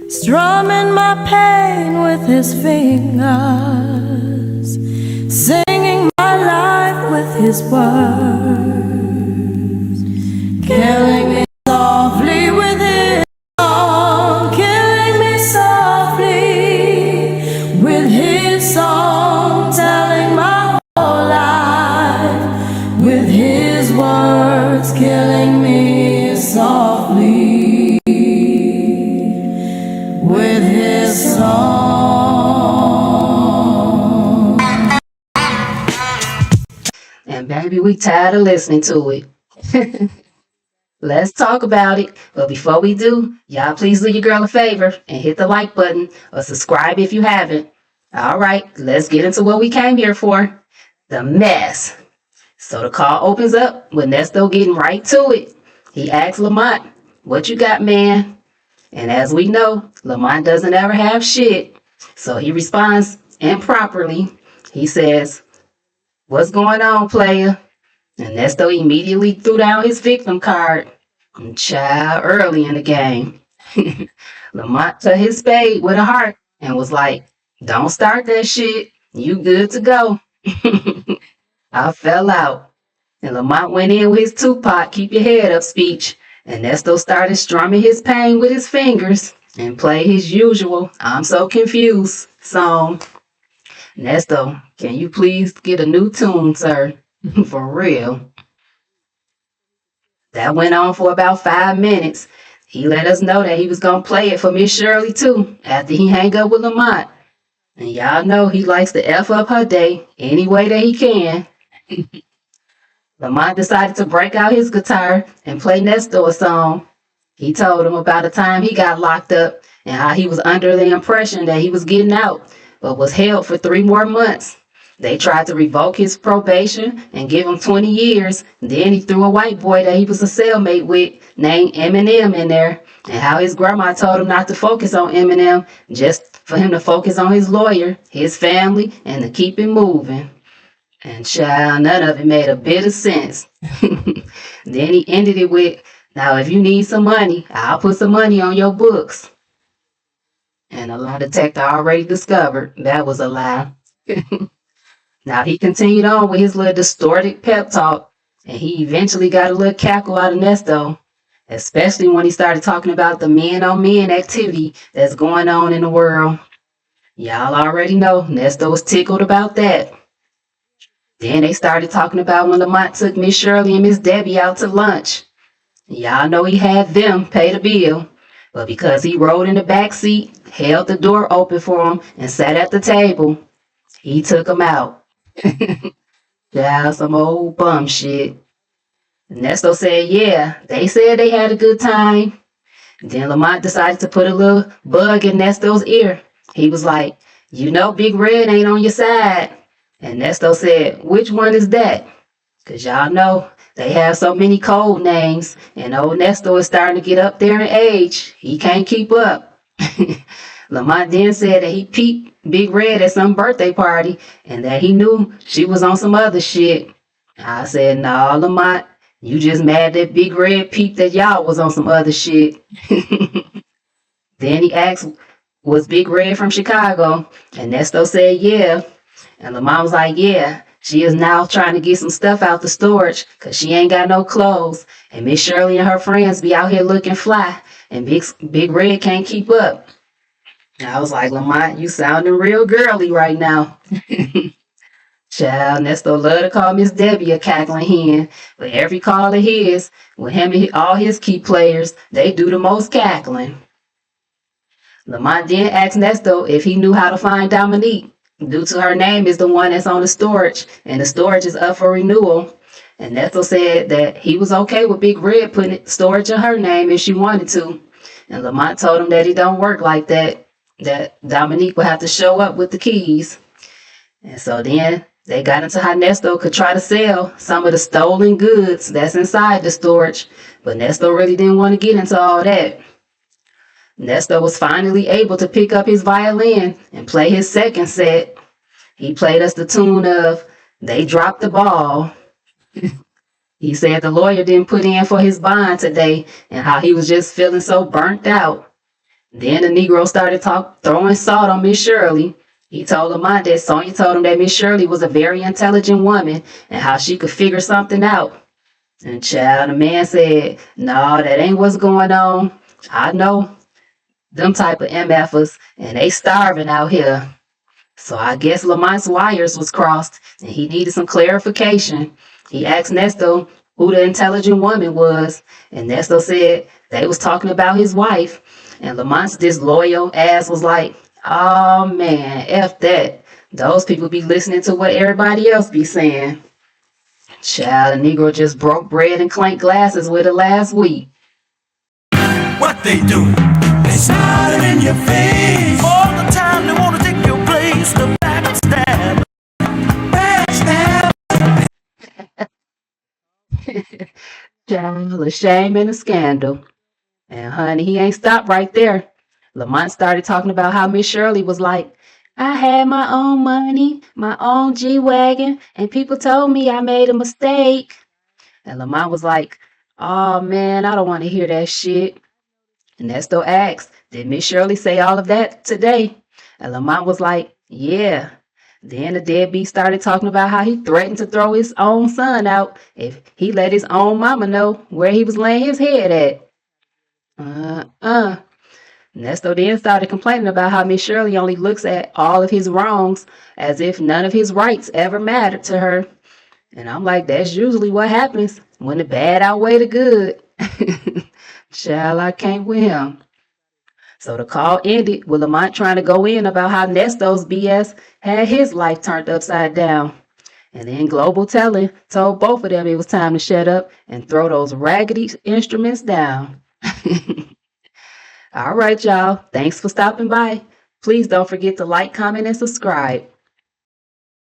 strumming my pain with his fingers, singing my life with his words, killing me softly with his song, killing me softly with his song, telling my whole life with his words, killing me softly with his song. And baby, we tired of listening to it. Let's talk about it. But before we do, y'all please do your girl a favor and hit the like button or subscribe if you haven't. All right, let's get into what we came here for. The mess. So the call opens up with Nesto getting right to it. He asks Lamont, "What you got, man?" And as we know, Lamont doesn't ever have shit. So he responds improperly. He says, "What's going on, player?" And Nesto immediately threw down his victim card. Child, early in the game. Lamont took his spade with a heart and was like, "Don't start that shit. You good to go." I fell out. And Lamont went in with his Tupac keep your head up speech. And Nesto started strumming his pain with his fingers and played his usual "I'm so confused" song. Nesto, can you please get a new tune, sir? For real. That went on for about 5 minutes. He let us know that he was going to play it for Miss Shirley too after he hang up with Lamont. And y'all know he likes to F up her day any way that he can. Lamont decided to break out his guitar and play Nesto a song. He told him about the time he got locked up and how he was under the impression that he was getting out, but was held for 3 more months. They tried to revoke his probation and give him 20 years. Then he threw a white boy that he was a cellmate with named Eminem in there, and how his grandma told him not to focus on Eminem, just for him to focus on his lawyer, his family, and to keep it moving. And child, none of it made a bit of sense. Then he ended it with, "Now if you need some money, I'll put some money on your books." And a lie detector already discovered that was a lie. Now he continued on with his little distorted pep talk, and he eventually got a little cackle out of Nesto, especially when he started talking about the men-on-men activity that's going on in the world. Y'all already know Nesto was tickled about that. Then they started talking about when Lamont took Miss Shirley and Miss Debbie out to lunch. Y'all know he had them pay the bill, but because he rode in the back seat, held the door open for him, and sat at the table, he took them out. Yeah, some old bum shit. Nesto said, yeah, they said they had a good time. Then Lamont decided to put a little bug in Nesto's ear. He was like, "You know Big Red ain't on your side." And Nesto said, "Which one is that?" Because y'all know they have so many code names, and old Nesto is starting to get up there in age. He can't keep up. Lamont then said that he peeped Big Red at some birthday party and that he knew she was on some other shit. I said, "Nah, Lamont, you just mad that Big Red peeped that y'all was on some other shit." Then he asked, "Was Big Red from Chicago?" And Nesto said, "Yeah." And Lamont was like, "Yeah, she is now trying to get some stuff out the storage because she ain't got no clothes. And Miss Shirley and her friends be out here looking fly. And Big Red can't keep up." And I was like, "Lamont, you sounding real girly right now." Child, Nesto love to call Miss Debbie a cackling hen. But every call of his, with him and all his key players, they do the most cackling. Lamont then asked Nesto if he knew how to find Dominique, due to her name is the one that's on the storage, and the storage is up for renewal. And Nesto said that he was okay with Big Red putting storage in her name if she wanted to. And Lamont told him that it don't work like that Dominique would have to show up with the keys. And so then they got into how Nesto could try to sell some of the stolen goods that's inside the storage, but Nesto really didn't want to get into all that. Nesto was finally able to pick up his violin and play his second set. He played us the tune of "They Dropped the Ball." He said the lawyer didn't put in for his bond today and how he was just feeling so burnt out. Then the Negro started throwing salt on Miss Shirley. He told Lamont that Sonia told him that Miss Shirley was a very intelligent woman and how she could figure something out. And child, the man said, "No, that ain't what's going on. I know them type of MFers, and they starving out here." So I guess Lamont's wires was crossed, and he needed some clarification. He asked Nesto who the intelligent woman was, and Nesto said they was talking about his wife. And Lamont's disloyal ass was like, "Oh man, F that. Those people be listening to what everybody else be saying." Child, the Negro just broke bread and clanked glasses with her last week. What they do? They smile in your face all the time. They want to take your place. The backstab, backstab. Child, a shame and a scandal. And honey, he ain't stopped right there. Lamont started talking about how Miss Shirley was like, "I had my own money, my own G-Wagon, and people told me I made a mistake." And Lamont was like, "Oh man, I don't want to hear that shit." And Nesto asked, "Did Miss Shirley say all of that today?" And Lamont was like, "Yeah." Then the deadbeat started talking about how he threatened to throw his own son out if he let his own mama know where he was laying his head at. Nesto then started complaining about how Miss Shirley only looks at all of his wrongs as if none of his rights ever mattered to her. And I'm like, that's usually what happens when the bad outweigh the good. Child, I can't with him. So the call ended with Lamont trying to go in about how Nesto's BS had his life turned upside down. And then Global Telling told both of them it was time to shut up and throw those raggedy instruments down. All right, y'all. Thanks for stopping by. Please don't forget to like, comment, and subscribe.